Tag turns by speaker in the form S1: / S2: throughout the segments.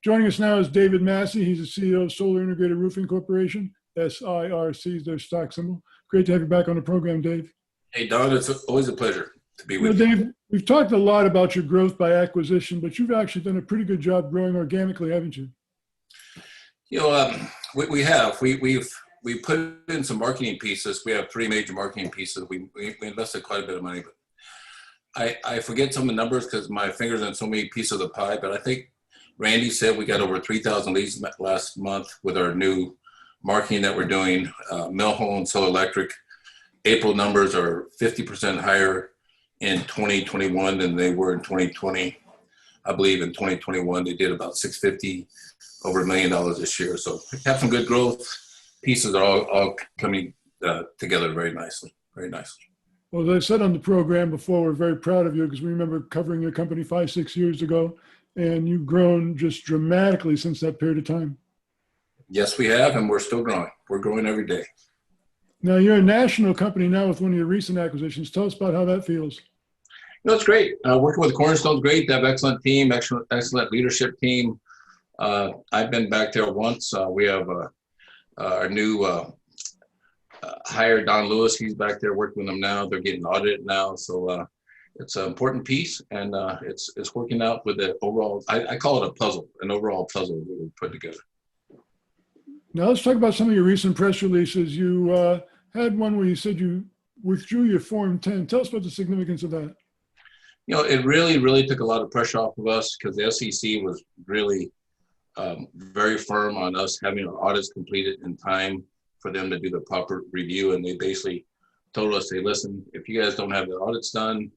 S1: Joining us now is David Massey. He's the CEO of Solar Integrated Roofing Corporation. SIRC is their stock symbol. Great to have you back on the program, Dave.
S2: Hey, Don, it's always a pleasure to be with you.
S1: Dave, we've talked a lot about your growth by acquisition, but you've actually done a pretty good job growing organically, haven't you?
S2: You know, we have. We put in some marketing pieces. We have 3 major marketing pieces. We invested quite a bit of money, but I forget some of the numbers because my fingers in so many pieces of the pie, but I think Randy said we got over 3,000 leads last month with our new marketing that we're doing. Millhole and Solar Electric. April numbers are 50% higher in 2021 than they were in 2020. I believe in 2021 they did about 650, over $1 million this year. So have some good growth. Pieces are all coming together very nicely, very nicely.
S1: Well, as I said on the program before, we're very proud of you because we remember covering your company 5-6 years ago, and you've grown just dramatically since that period of time.
S2: Yes, we have, and we're still growing. We're growing every day.
S1: Now, you're a national company now with one of your recent acquisitions. Tell us about how that feels.
S2: You know, it's great. Working with Cornerstone's great. They have excellent team, excellent leadership team. I've been back there once. We have our new hire, Don Lewis. He's back there working with them now. They're getting audited now. So it's an important piece, and it's working out with the overall, I call it a puzzle, an overall puzzle that we put together.
S1: Now let's talk about some of your recent press releases. You had one where you said you withdrew your Form 10. Tell us about the significance of that.
S2: You know, it really took a lot of pressure off of us because the SEC was really very firm on us having our audits completed in time for them to do the proper review. And they basically told us, hey, listen, if you guys don't have the audits done,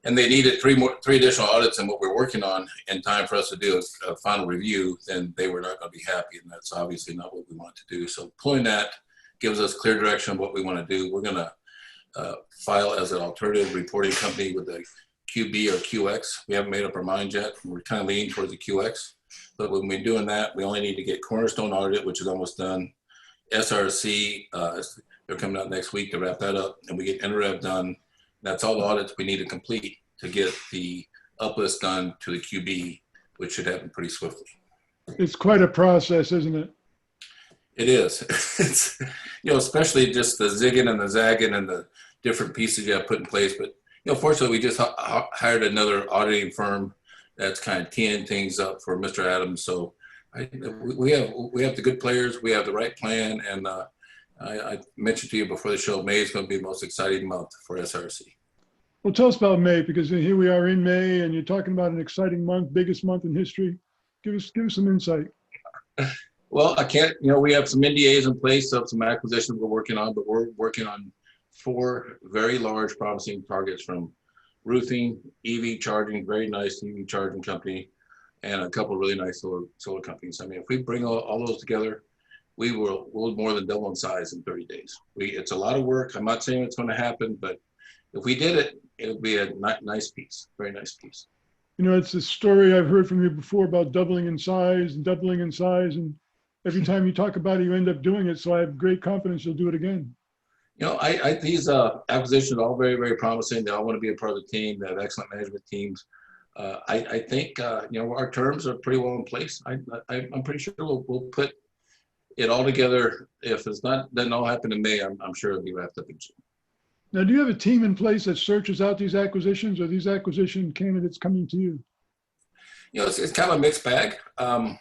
S2: and they needed 3 additional audits than what we're working on in time for us to do a final review, then they were not going to be happy. And that's obviously not what we want to do. So pulling that gives us clear direction of what we want to do. We're going to file as an alternative reporting company with the QB or QX. We haven't made up our mind yet. We're kind of leaning towards the QX. But when we're doing that, we only need to get Cornerstone Audit, which is almost done. SRC, they're coming out next week to wrap that up. And we get NREV done. That's all the audits we need to complete to get the uplist done to the QB, which should happen pretty swiftly.
S1: It's quite a process, isn't it?
S2: It is. It's, you know, especially just the zigging and the zagging and the different pieces you have put in place. But, you know, fortunately, we just hired another auditing firm that's kind of teeing things up for Mr. Adams. So we have the good players. We have the right plan. And I mentioned to you before the show, May is going to be the most exciting month for SRC.
S1: Well, tell us about May, because here we are in May and you're talking about an exciting month, biggest month in history. Give us some insight.
S2: Well, I can't, you know, we have some NDAs in place of some acquisitions we're working on, but we're working on 4 very large promising targets from roofing, EV charging, very nice EV charging company, and a couple of really nice solar companies. I mean, if we bring all those together, we'll more than double in size in 30 days. It's a lot of work. I'm not saying it's going to happen, but if we did it, it would be a nice piece, very nice piece.
S1: You know, it's a story I've heard from you before about doubling in size and doubling in size. And every time you talk about it, you end up doing it. So I have great confidence you'll do it again.
S2: You know, these acquisitions are all very, very promising. They all want to be a part of the team. They have excellent management teams. I think, you know, our terms are pretty well in place. I'm pretty sure we'll put it all together. If it's not, doesn't all happen in May, I'm sure it'll be wrapped up in June.
S1: Now, do you have a team in place that searches out these acquisitions, or these acquisition candidates coming to you?
S2: You know, it's kind of a mixed bag. A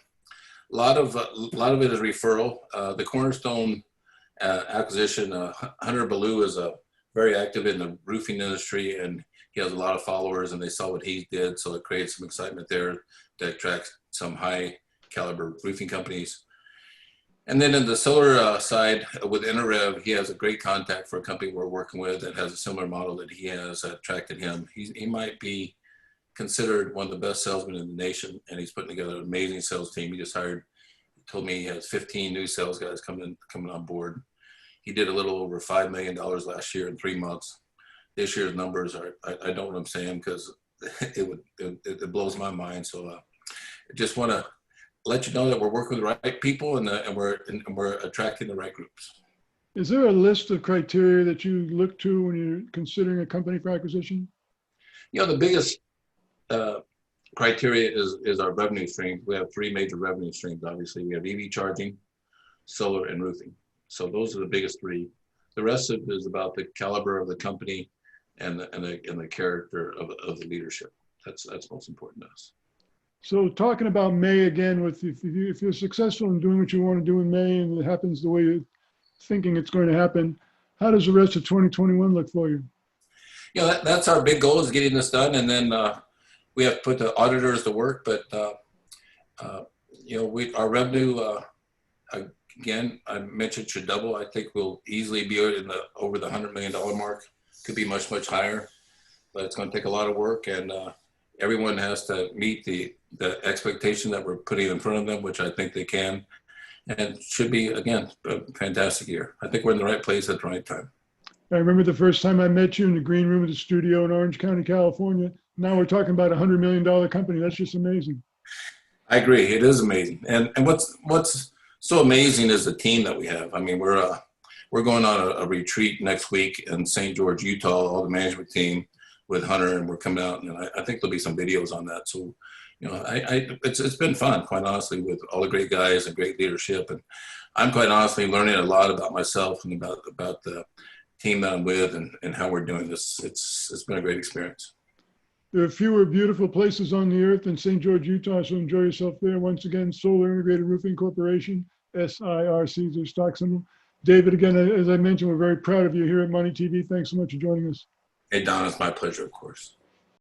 S2: lot of it is referral. The Cornerstone acquisition, Hunter Ballou is very active in the roofing industry, and he has a lot of followers, and they saw what he did, so it created some excitement there to attract some high caliber roofing companies. And then in the solar side with NREV, he has a great contact for a company we're working with that has a similar model that he has attracted him. He might be considered one of the best salesmen in the nation, and he's putting together an amazing sales team. He just hired, he told me he has 15 new sales guys coming on board. He did a little over $5 million last year in 3 months. This year's numbers are, I don't know what I'm saying because it blows my mind. So I just want to let you know that we're working with the right people and we're attracting the right groups.
S1: Is there a list of criteria that you look to when you're considering a company for acquisition?
S2: You know, the biggest criteria is our revenue stream. We have three major revenue streams. Obviously, we have EV charging, solar, and roofing. So those are the biggest three. The rest of it is about the caliber of the company and the character of the leadership. That's most important to us.
S1: So talking about May again, if you're successful in doing what you want to do in May and it happens the way you're thinking it's going to happen, how does the rest of 2021 look for you?
S2: Yeah, that's our big goal, is getting this done, and then we have to put the auditors to work. But our revenue again, I mentioned, should double. I think we'll easily be over the $100 million mark. Could be much higher, but it's going to take a lot of work, and everyone has to meet the expectation that we're putting in front of them, which I think they can, and should be, again, a fantastic year. I think we're in the right place at the right time.
S1: I remember the first time I met you in the green room of the studio in Orange County, California. Now we're talking about a $100 million company. That's just amazing.
S2: I agree. It is amazing. And what's so amazing is the team that we have. I mean, we're going on a retreat next week in St. George, Utah, all the management team with Hunter, and we're coming out, and I think there'll be some videos on that. So, it's been fun, quite honestly, with all the great guys and great leadership. And I'm quite honestly learning a lot about myself and about the team that I'm with and how we're doing this. It's been a great experience.
S1: There are fewer beautiful places on the earth than St. George, Utah, so enjoy yourself there. Once again, Solar Integrated Roofing Corporation, SIRC is their stock symbol. David, again, as I mentioned, we're very proud of you here at MoneyTV. Thanks so much for joining us.
S2: Hey, Don, it's my pleasure, of course.